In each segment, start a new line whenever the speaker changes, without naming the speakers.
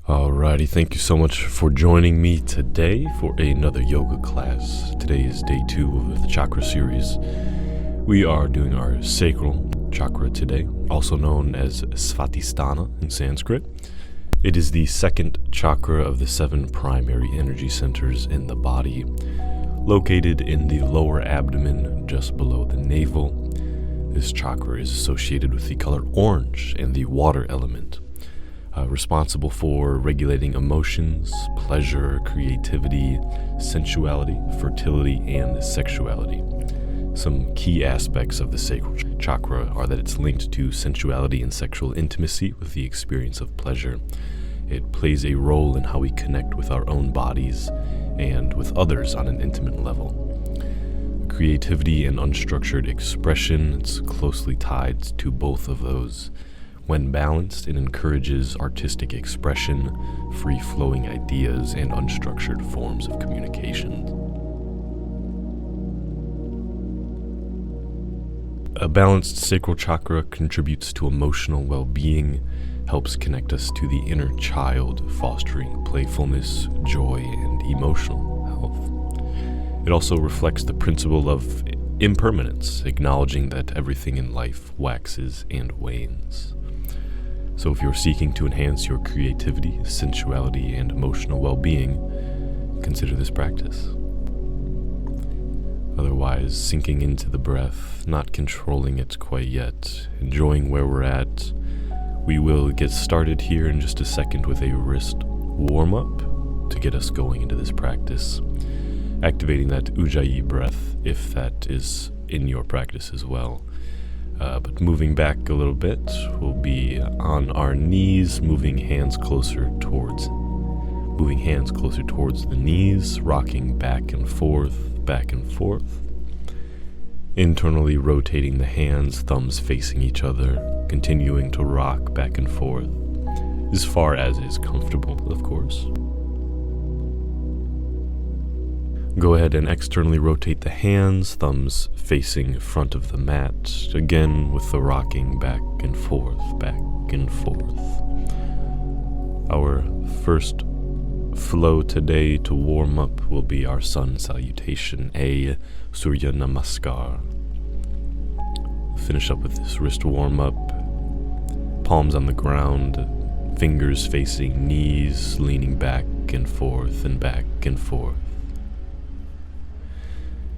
Alrighty, thank you so much for joining me today for another yoga class. Today is day 2 of the chakra series. We are doing our Sacral Chakra today, also known as Svatisthana in Sanskrit. It is the second chakra of the 7 primary energy centers in the body, located in the lower abdomen just below the navel. This chakra is associated with the color orange and the water element. Responsible for regulating emotions, pleasure, creativity, sensuality, fertility, and sexuality. Some key aspects of the sacral chakra are that it's linked to sensuality and sexual intimacy with the experience of pleasure. It plays a role in how we connect with our own bodies and with others on an intimate level. Creativity and unstructured expression, it's closely tied to both of those. When balanced, it encourages artistic expression, free-flowing ideas, and unstructured forms of communication. A balanced sacral chakra contributes to emotional well-being, helps connect us to the inner child, fostering playfulness, joy, and emotional health. It also reflects the principle of impermanence, acknowledging that everything in life waxes and wanes. So if you're seeking to enhance your creativity, sensuality, and emotional well-being, consider this practice. Otherwise, sinking into the breath, not controlling it quite yet, enjoying where we're at. We will get started here in just a second with a wrist warm-up to get us going into this practice, activating that Ujjayi breath if that is in your practice as well. But moving back a little bit, we'll be on our knees, moving hands closer towards the knees, rocking back and forth. Internally rotating the hands, thumbs facing each other, continuing to rock back and forth, as far as is comfortable, of course. Go ahead and externally rotate the hands, thumbs facing front of the mat, again with the rocking back and forth. Our first flow today to warm up will be our sun salutation, a Surya Namaskar. Finish up with this wrist warm up, palms on the ground, fingers facing knees, leaning back and forth and back and forth.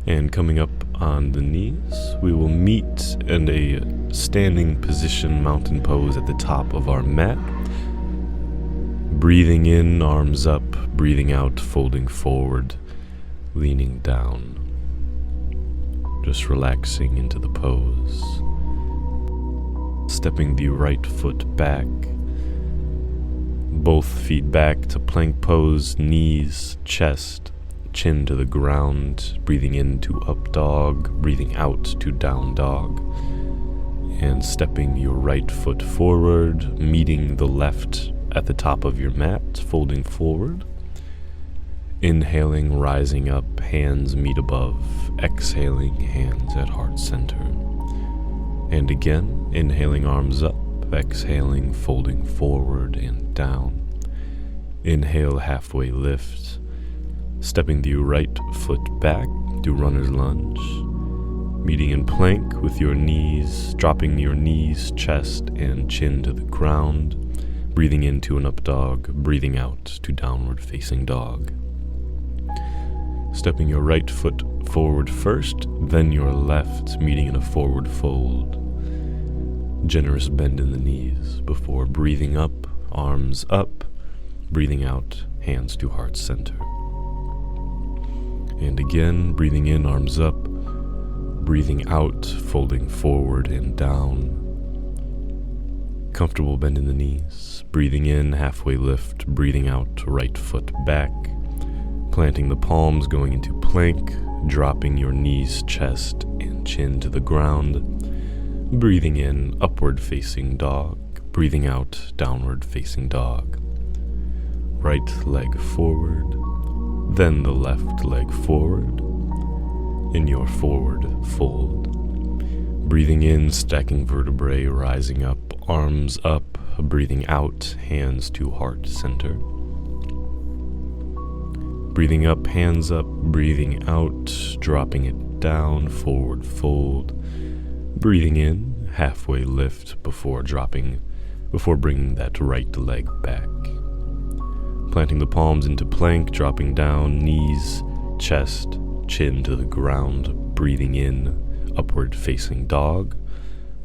And coming up on the knees, we will meet in a standing position mountain pose at the top of our mat. Breathing in, arms up, breathing out, folding forward, leaning down. Just relaxing into the pose. Stepping the right foot back. Both feet back to plank pose, knees, chest, chin to the ground, breathing into up dog, breathing out to down dog, and stepping your right foot forward, meeting the left at the top of your mat, folding forward. Inhaling, rising up, hands meet above, exhaling, hands at heart center. And again, inhaling, arms up, exhaling, folding forward and down. Inhale, halfway lift. Stepping the right foot back, do runner's lunge. Meeting in plank with your knees, dropping your knees, chest, and chin to the ground. Breathing into an up dog, breathing out to downward facing dog. Stepping your right foot forward first, then your left, meeting in a forward fold. Generous bend in the knees before breathing up, arms up, breathing out, hands to heart center. And again, breathing in, arms up, breathing out, folding forward and down. Comfortable bend in the knees. Breathing in, halfway lift, breathing out, right foot back. Planting the palms, going into plank, dropping your knees, chest, and chin to the ground. Breathing in, upward facing dog. Breathing out, downward facing dog. Right leg forward. Then the left leg forward, in your forward fold. Breathing in, stacking vertebrae, rising up, arms up, breathing out, hands to heart center. Breathing up, hands up, breathing out, dropping it down, forward fold. Breathing in, halfway lift before bringing that right leg back. Planting the palms into plank, dropping down, knees, chest, chin to the ground. Breathing in, upward facing dog.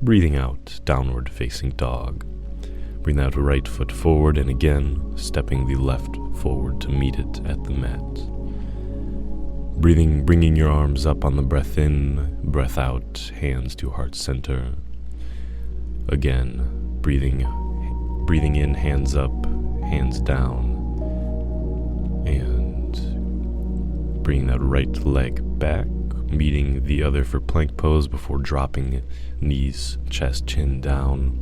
Breathing out, downward facing dog. Bring that right foot forward and again, stepping the left forward to meet it at the mat. Bringing your arms up on the breath in, breath out, hands to heart center. Again, breathing in, hands up, hands down. And bringing that right leg back, meeting the other for plank pose before dropping knees, chest, chin down.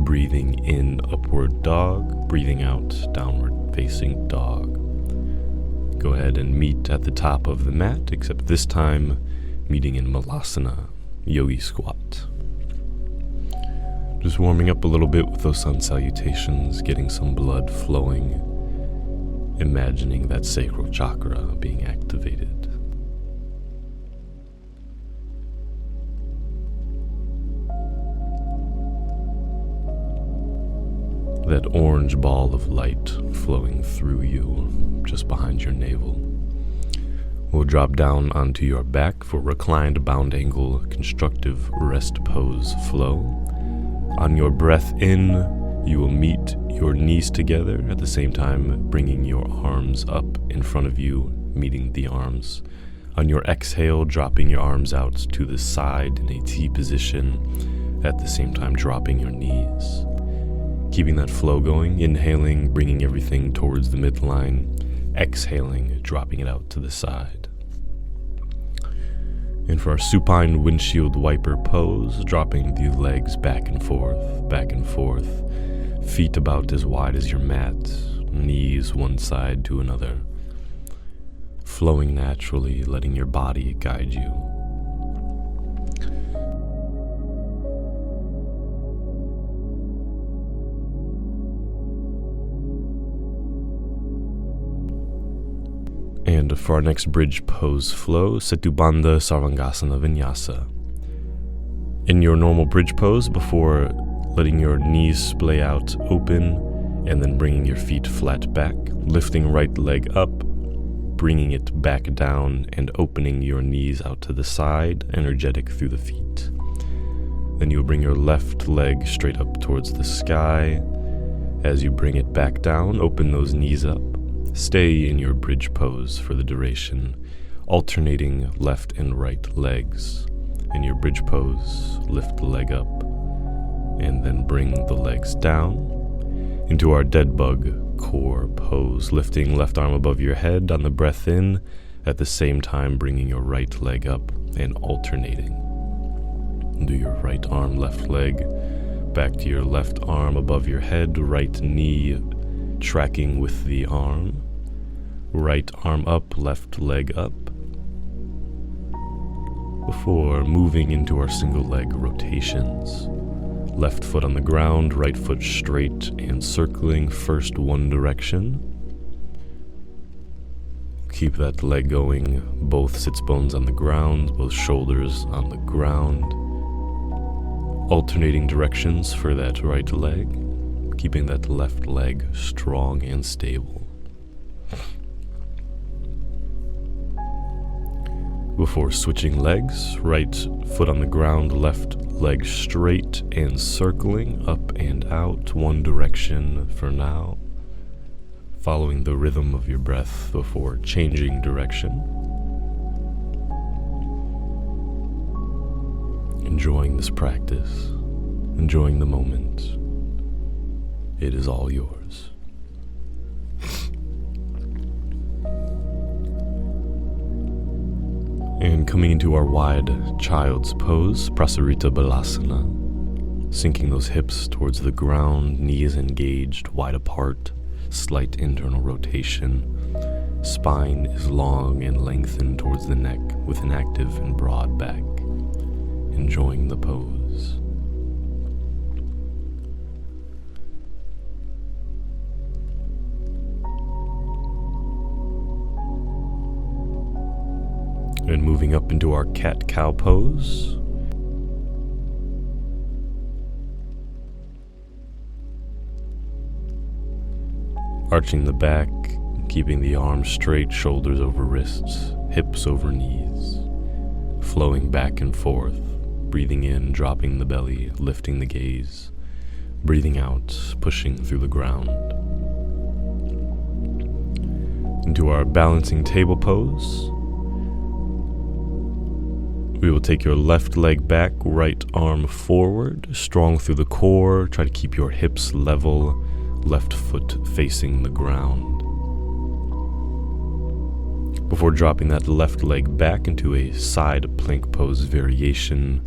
Breathing in, upward dog. Breathing out, downward facing dog. Go ahead and meet at the top of the mat, except this time meeting in Malasana, yogi squat. Just warming up a little bit with those sun salutations, getting some blood flowing, imagining that sacral chakra being activated. That orange ball of light flowing through you, just behind your navel. We'll drop down onto your back for reclined bound angle constructive rest pose flow. On your breath in, you will meet your knees together at the same time bringing your arms up in front of you, meeting the arms. On your exhale, dropping your arms out to the side in a T position, at the same time dropping your knees. Keeping that flow going, inhaling, bringing everything towards the midline, exhaling, dropping it out to the side. And for our supine windshield wiper pose, dropping the legs back and forth, feet about as wide as your mat, knees one side to another, flowing naturally, letting your body guide you. And for our next bridge pose flow, Setubandha Sarvangasana Vinyasa. In your normal bridge pose, before letting your knees splay out open, and then bringing your feet flat back, lifting right leg up, bringing it back down, and opening your knees out to the side, energetic through the feet. Then you'll bring your left leg straight up towards the sky. As you bring it back down, open those knees up. Stay in your bridge pose for the duration, alternating left and right legs. In your bridge pose, lift the leg up, and then bring the legs down into our dead bug core pose, lifting left arm above your head on the breath in, at the same time bringing your right leg up and alternating. Do your right arm, left leg, back to your left arm above your head, right knee tracking with the arm. Right arm up, left leg up. Before moving into our single leg rotations. Left foot on the ground, right foot straight and circling first one direction. Keep that leg going, both sits bones on the ground, both shoulders on the ground. Alternating directions for that right leg, keeping that left leg strong and stable. Before switching legs, right foot on the ground, left leg straight and circling up and out, one direction for now. Following the rhythm of your breath before changing direction. Enjoying this practice, enjoying the moment. It is all yours. And coming into our wide child's pose, Prasarita Balasana, sinking those hips towards the ground, knees engaged, wide apart, slight internal rotation. Spine is long and lengthened towards the neck with an active and broad back. Enjoying the pose. And moving up into our cat-cow pose. Arching the back, keeping the arms straight, shoulders over wrists, hips over knees. Flowing back and forth, breathing in, dropping the belly, lifting the gaze. Breathing out, pushing through the ground. Into our balancing table pose. We will take your left leg back, right arm forward, strong through the core. Try to keep your hips level, left foot facing the ground. Before dropping that left leg back into a side plank pose variation,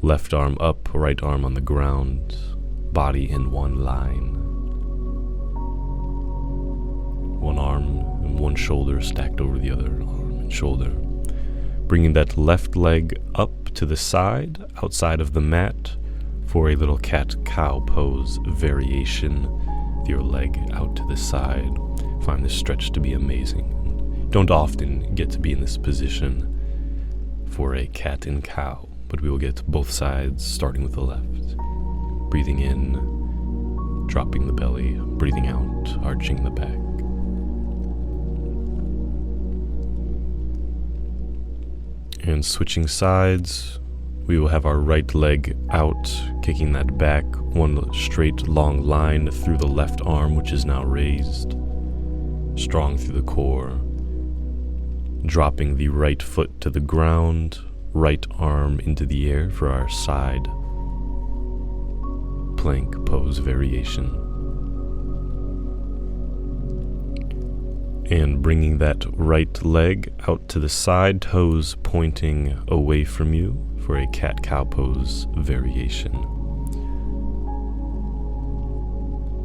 left arm up, right arm on the ground, body in one line. One arm and one shoulder stacked over the other arm and shoulder. Bringing that left leg up to the side, outside of the mat, for a little cat-cow pose variation. With your leg out to the side. Find this stretch to be amazing. Don't often get to be in this position for a cat and cow, but we will get both sides, starting with the left. Breathing in, dropping the belly, breathing out, arching the back. And switching sides, we will have our right leg out, kicking that back, one straight long line through the left arm, which is now raised, strong through the core. Dropping the right foot to the ground, right arm into the air for our side plank pose variation. And bringing that right leg out to the side, toes pointing away from you for a cat-cow pose variation.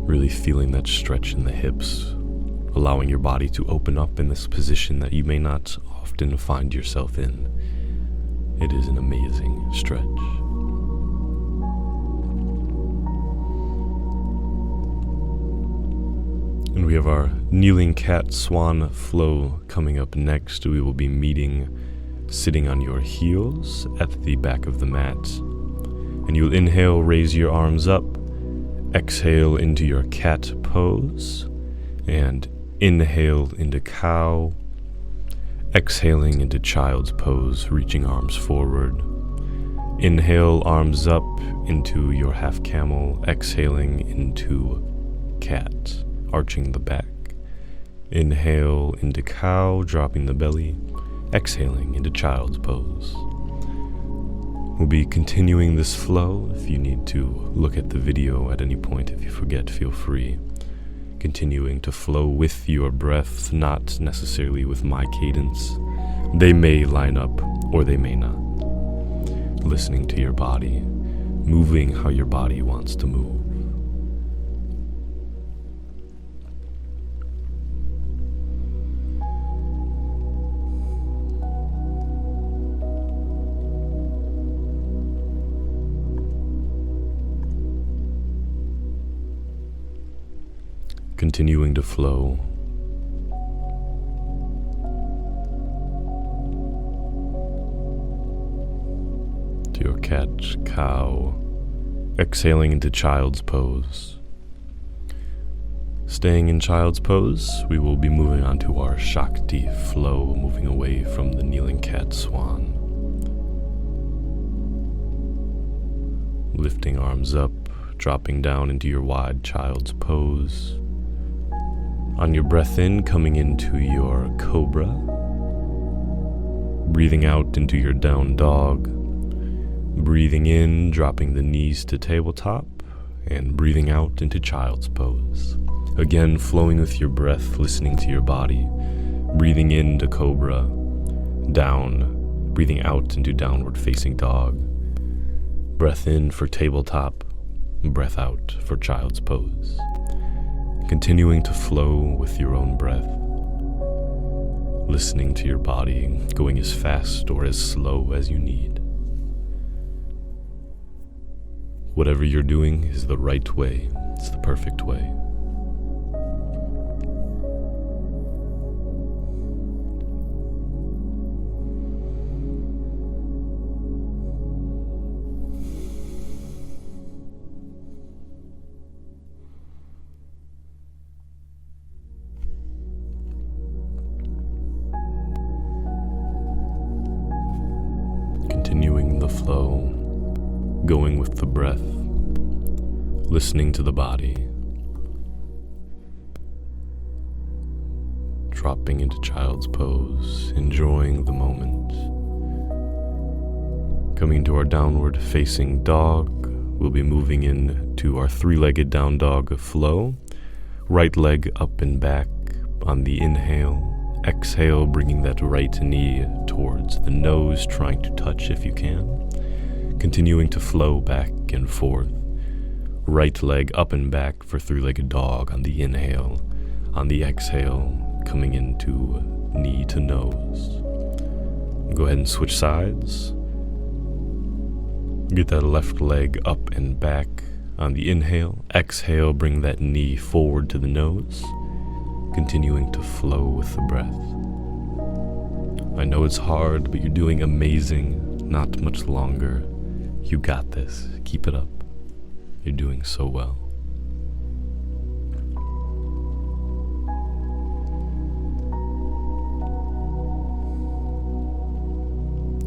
Really feeling that stretch in the hips, allowing your body to open up in this position that you may not often find yourself in. It is an amazing stretch. And we have our kneeling cat swan flow coming up next. We will be meeting sitting on your heels at the back of the mat. And you'll inhale, raise your arms up, exhale into your cat pose, and inhale into cow, exhaling into child's pose, reaching arms forward. Inhale, arms up into your half camel, exhaling into cat, arching the back. Inhale into cow, dropping the belly, exhaling into child's pose. We'll be continuing this flow. If you need to look at the video at any point, if you forget, feel free. Continuing to flow with your breath, not necessarily with my cadence. They may line up or they may not. Listening to your body, moving how your body wants to move. Continuing to flow. To your cat, cow, exhaling into child's pose. Staying in child's pose, we will be moving on to our Shakti flow, moving away from the kneeling cat swan. Lifting arms up, dropping down into your wide child's pose. On your breath in, coming into your cobra. Breathing out into your down dog. Breathing in, dropping the knees to tabletop. And breathing out into child's pose. Again, flowing with your breath, listening to your body. Breathing into cobra. Down. Breathing out into downward facing dog. Breath in for tabletop. Breath out for child's pose. Continuing to flow with your own breath. Listening to your body, going as fast or as slow as you need. Whatever you're doing is the right way. It's the perfect way. going with the breath, listening to the body, dropping into child's pose, enjoying the moment. Coming into our downward facing dog, we'll be moving into our three-legged down dog flow. Right leg up and back on the inhale. Exhale, bringing that right knee towards the nose, trying to touch if you can. Continuing to flow back and forth. Right leg up and back for three-legged dog on the inhale. On the exhale, coming into knee to nose. Go ahead and switch sides. Get that left leg up and back on the inhale. Exhale, bring that knee forward to the nose. Continuing to flow with the breath. I know it's hard, but you're doing amazing. Not much longer. You got this. Keep it up. You're doing so well.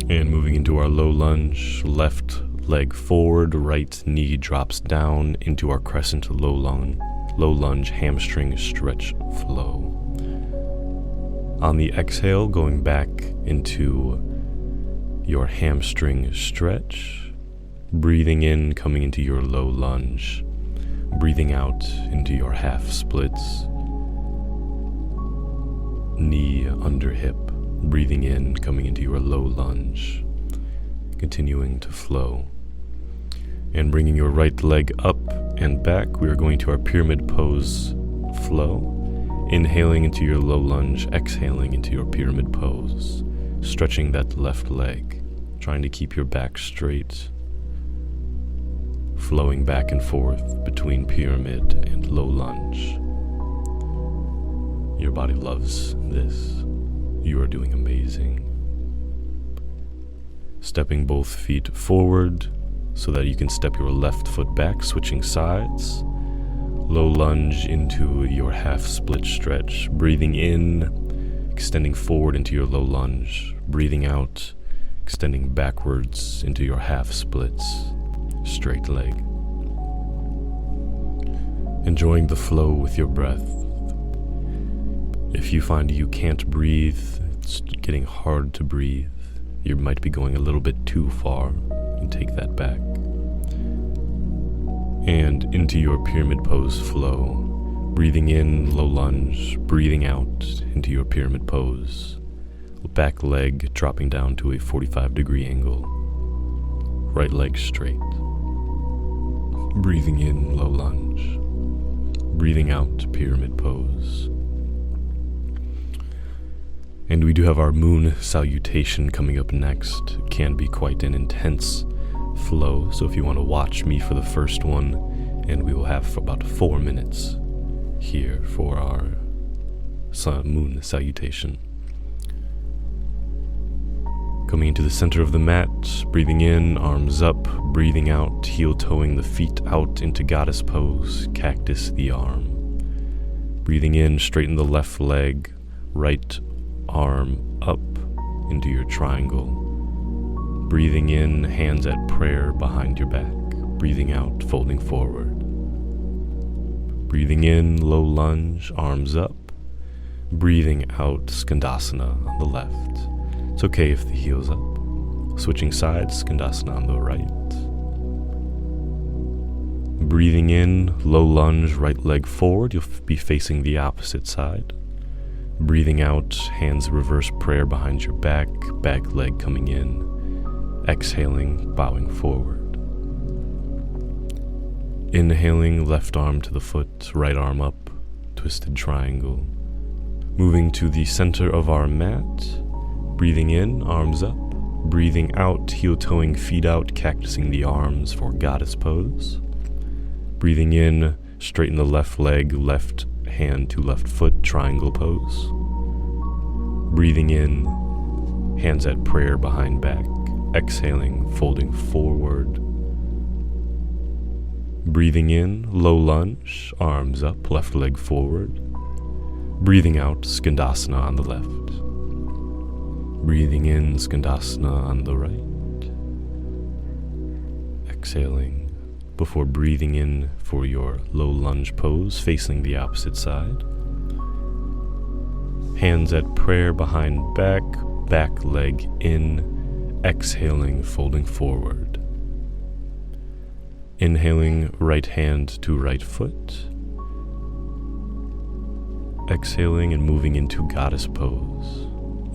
And moving into our low lunge, left leg forward, right knee drops down into our crescent low lunge hamstring stretch flow. On the exhale, going back into your hamstring stretch, breathing in, coming into your low lunge, breathing out into your half splits, knee under hip, breathing in, coming into your low lunge, continuing to flow. And bringing your right leg up and back, we are going to our pyramid pose flow. Inhaling into your low lunge, exhaling into your pyramid pose. Stretching that left leg, trying to keep your back straight. Flowing back and forth between pyramid and low lunge. Your body loves this. You are doing amazing. Stepping both feet forward, so that you can step your left foot back, switching sides. Low lunge into your half split stretch. Breathing in, extending forward into your low lunge. Breathing out, extending backwards into your half splits. Straight leg. Enjoying the flow with your breath. If you find you can't breathe, it's getting hard to breathe, you might be going a little bit too far. And take that back. And into your pyramid pose flow. Breathing in, low lunge. Breathing out into your pyramid pose. Back leg dropping down to a 45-degree angle. Right leg straight. Breathing in, low lunge. Breathing out, pyramid pose. And we do have our moon salutation coming up next. It can be quite an intense flow, so if you want to watch me for the first one, and we will have about 4 minutes here for our moon salutation. Coming into the center of the mat, breathing in, arms up, breathing out, heel toeing the feet out into goddess pose, cactus the arm. Breathing in, straighten the left leg, right arm up into your triangle. Breathing in, hands at prayer behind your back. Breathing out, folding forward. Breathing in, low lunge, arms up. Breathing out, Skandasana on the left. It's okay if the heel's up. Switching sides, Skandasana on the right. Breathing in, low lunge, right leg forward. You'll be facing the opposite side. Breathing out, hands reverse prayer behind your back, back leg coming in. Exhaling, bowing forward. Inhaling, left arm to the foot, right arm up, twisted triangle. Moving to the center of our mat. Breathing in, arms up. Breathing out, heel toeing feet out, cactusing the arms for goddess pose. Breathing in, straighten the left leg, left hand to left foot, triangle pose. Breathing in, hands at prayer behind back. Exhaling, folding forward. Breathing in, low lunge, arms up, left leg forward. Breathing out, Skandasana on the left. Breathing in, Skandasana on the right. exhaling before breathing in for your low lunge pose, facing the opposite side. Hands at prayer behind back, back leg in, exhaling, folding forward. Inhaling, right hand to right foot. Exhaling and moving into goddess pose.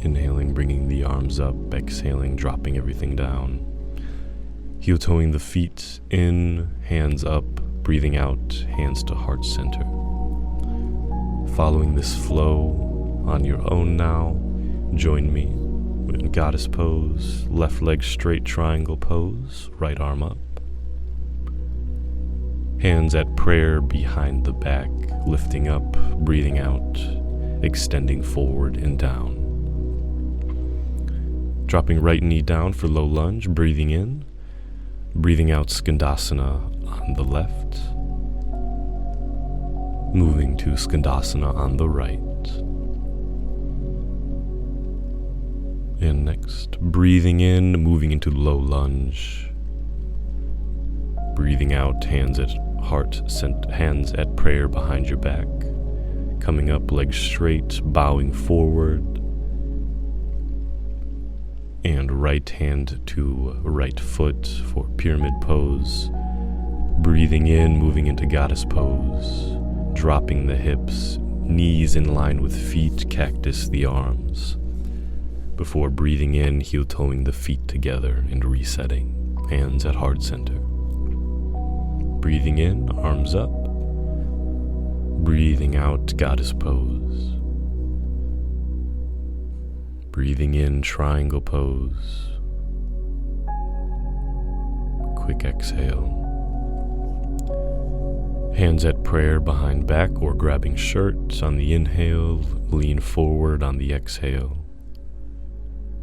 Inhaling, bringing the arms up, exhaling, dropping everything down. Heel toeing the feet in, hands up, breathing out, hands to heart center. Following this flow on your own now, join me in goddess pose, left leg straight triangle pose, right arm up. Hands at prayer behind the back, lifting up, breathing out, extending forward and down. Dropping right knee down for low lunge, breathing in, breathing out Skandasana on the left, moving to Skandasana on the right. And next, breathing in, moving into low lunge, breathing out, hands at heart, hands at prayer behind your back, coming up, legs straight, bowing forward, and right hand to right foot for pyramid pose. Breathing in, moving into goddess pose, dropping the hips, knees in line with feet, cactus the arms. Before breathing in, heel toeing the feet together and resetting, hands at heart center. Breathing in, arms up. Breathing out, goddess pose. Breathing in, triangle pose. Quick exhale. Hands at prayer behind back or grabbing shirt on the inhale, lean forward on the exhale.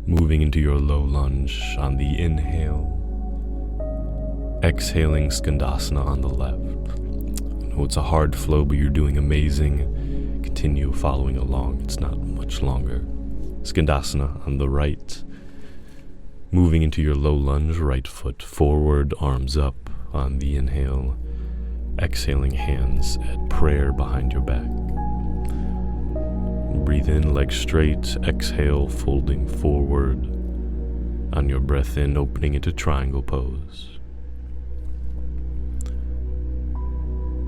Moving into your low lunge on the inhale. Exhaling Skandasana on the left. I know it's a hard flow, but you're doing amazing. Continue following along. It's not much longer. Skandasana on the right. Moving into your low lunge, right foot forward, arms up on the inhale. Exhaling, hands at prayer behind your back. Breathe in, legs straight. Exhale, folding forward. On your breath in, opening into triangle pose.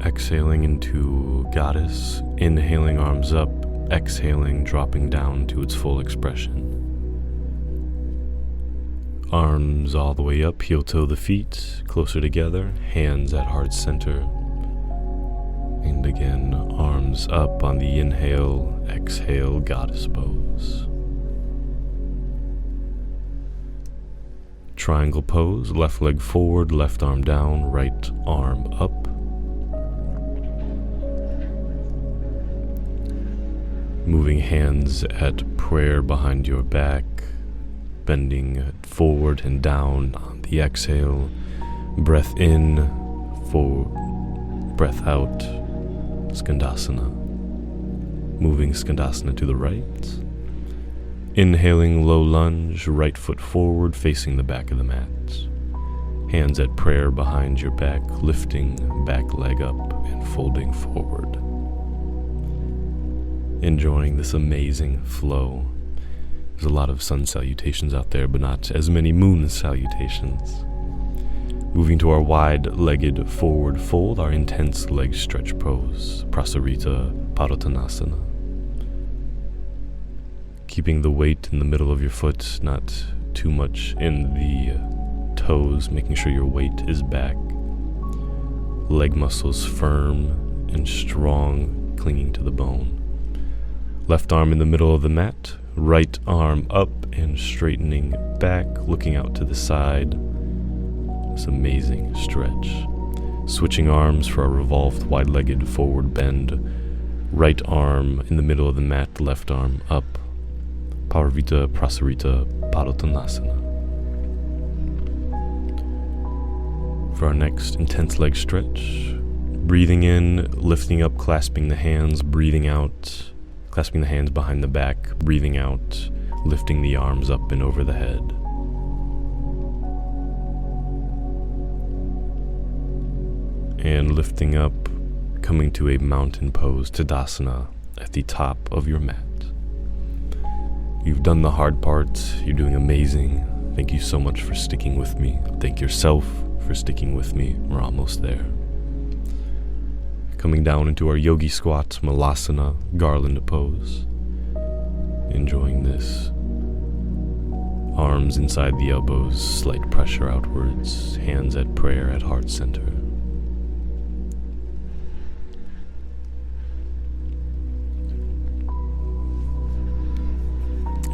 Exhaling into goddess, inhaling, arms up, exhaling, dropping down to its full expression. Arms all the way up, heel toe the feet, closer together, hands at heart center. And again, arms up on the inhale, exhale, goddess pose. Triangle pose, left leg forward, left arm down, right arm up. Moving hands at prayer behind your back, bending forward and down on the exhale. Breath in, breath out, Skandasana. Moving Skandasana to the right. Inhaling, low lunge, right foot forward, facing the back of the mat. Hands at prayer behind your back, lifting back leg up and folding forward. Enjoying this amazing flow. There's a lot of sun salutations out there, but not as many moon salutations. Moving to our wide-legged forward fold, our intense leg stretch pose, Prasarita Padottanasana. Keeping the weight in the middle of your foot, not too much in the toes, making sure your weight is back. Leg muscles firm and strong, clinging to the bone. Left arm in the middle of the mat, right arm up and straightening back, looking out to the side. This amazing stretch. Switching arms for a revolved wide-legged forward bend. Right arm in the middle of the mat, left arm up. Parvita Prasarita Padottanasana. For our next intense leg stretch, breathing in, lifting up, clasping the hands, breathing out, clasping the hands behind the back, breathing out, lifting the arms up and over the head. And lifting up, coming to a mountain pose, Tadasana, at the top of your mat. You've done the hard part. You're doing amazing. Thank you so much for sticking with me. Thank yourself for sticking with me. We're almost there. Coming down into our yogi squat, Malasana, garland pose. Enjoying this. Arms inside the elbows, slight pressure outwards, hands at prayer at heart center.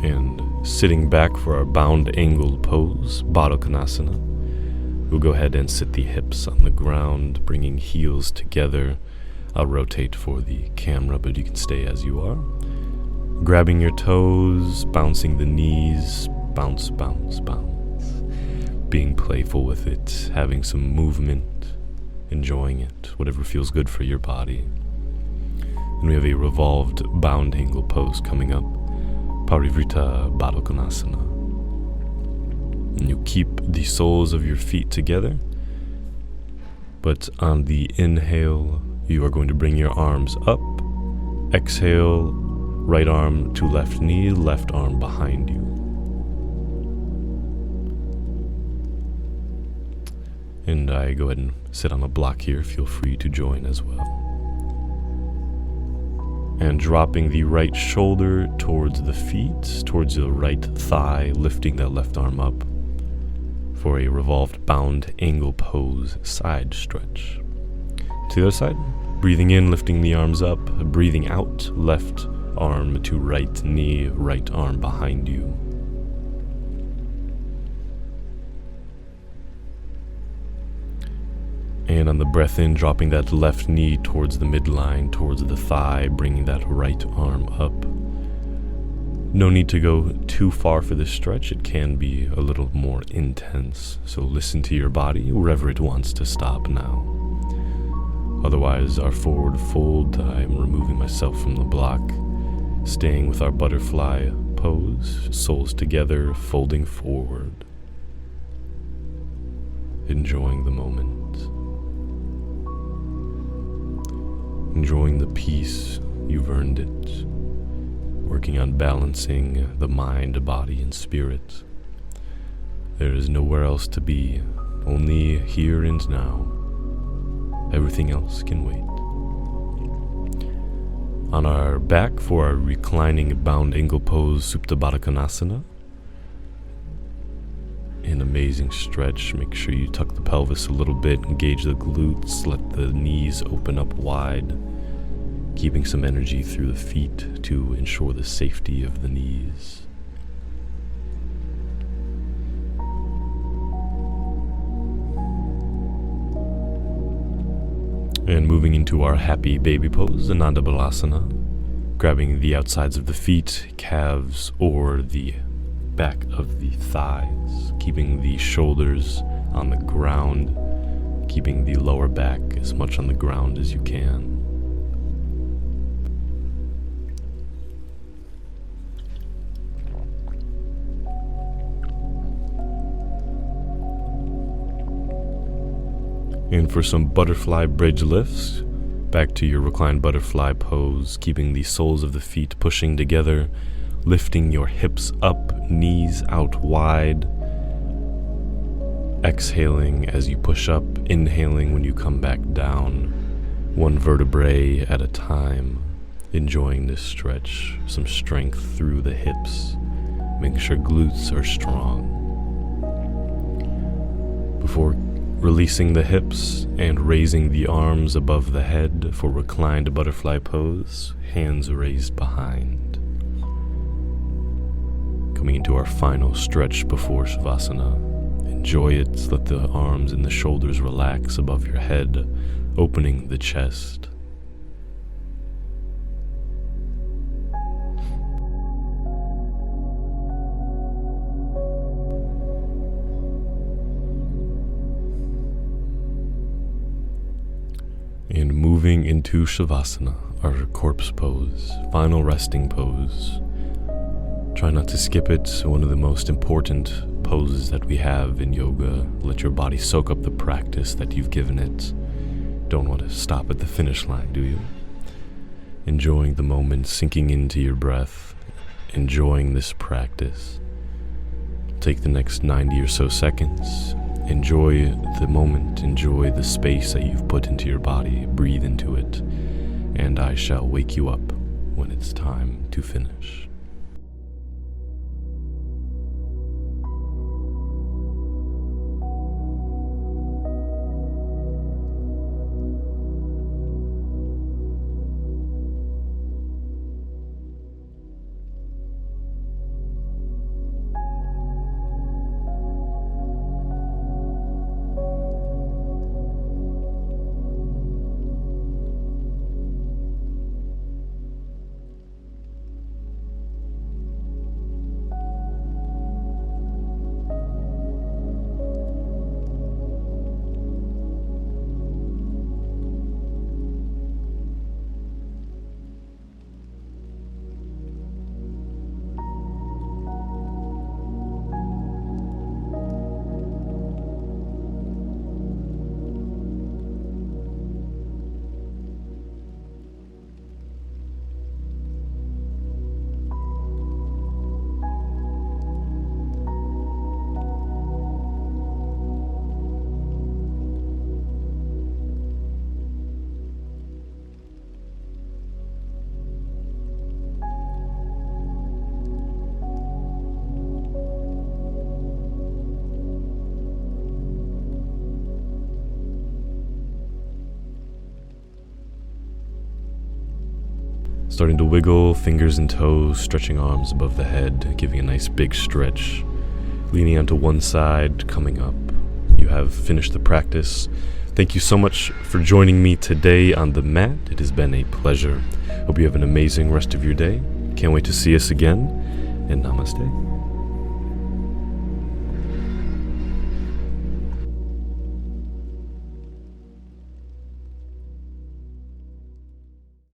And sitting back for our bound angled pose, Baddha Konasana. We'll go ahead and sit the hips on the ground, bringing heels together. I'll rotate for the camera, but you can stay as you are. Grabbing your toes, bouncing the knees, bounce, bounce, bounce. Being playful with it, having some movement, enjoying it, whatever feels good for your body. And we have a revolved bound angle pose coming up. Parivrita Baddha Konasana. And you keep the soles of your feet together, but on the inhale, you are going to bring your arms up. Exhale, right arm to left knee, left arm behind you. And I go ahead and sit on a block here. Feel free to join as well. And dropping the right shoulder towards the feet, towards the right thigh, lifting that left arm up for a revolved bound angle pose side stretch. To the other side, breathing in, lifting the arms up, breathing out, left arm to right knee, right arm behind you. And on the breath in, dropping that left knee towards the midline, towards the thigh, bringing that right arm up. No need to go too far for this stretch. It can be a little more intense. So listen to your body wherever it wants to stop now. Otherwise, our forward fold, I'm removing myself from the block, staying with our butterfly pose, soles together, folding forward. Enjoying the moment. Enjoying the peace, you've earned it. Working on balancing the mind, body, and spirit. There is nowhere else to be, only here and now. Everything else can wait. On our back for our reclining bound angle pose, Supta Baddha Konasana. An amazing stretch. Make sure you tuck the pelvis a little bit, engage the glutes, let the knees open up wide, keeping some energy through the feet to ensure the safety of the knees. And moving into our happy baby pose, Ananda Balasana, grabbing the outsides of the feet, calves, or the back of the thighs, keeping the shoulders on the ground, keeping the lower back as much on the ground as you can. And for some butterfly bridge lifts, back to your reclined butterfly pose, keeping the soles of the feet pushing together, lifting your hips up, knees out wide, exhaling as you push up, inhaling when you come back down, one vertebrae at a time, enjoying this stretch, some strength through the hips, making sure glutes are strong. Before releasing the hips and raising the arms above the head for reclined butterfly pose, hands raised behind. Coming into our final stretch before Shavasana. Enjoy it, let the arms and the shoulders relax above your head, opening the chest. And moving into Shavasana, our corpse pose, final resting pose. Try not to skip it, one of the most important poses that we have in yoga. Let your body soak up the practice that you've given it. don't want to stop at the finish line, do you? Enjoying the moment, sinking into your breath, enjoying this practice. Take the next 90 or so seconds. Enjoy the moment, enjoy the space that you've put into your body, breathe into it, and I shall wake you up when it's time to finish. Starting to wiggle, fingers and toes, stretching arms above the head, giving a nice big stretch. Leaning onto one side, coming up. You have finished the practice. Thank you so much for joining me today on the mat. It has been a pleasure. Hope you have an amazing rest of your day. Can't wait to see us again, and namaste.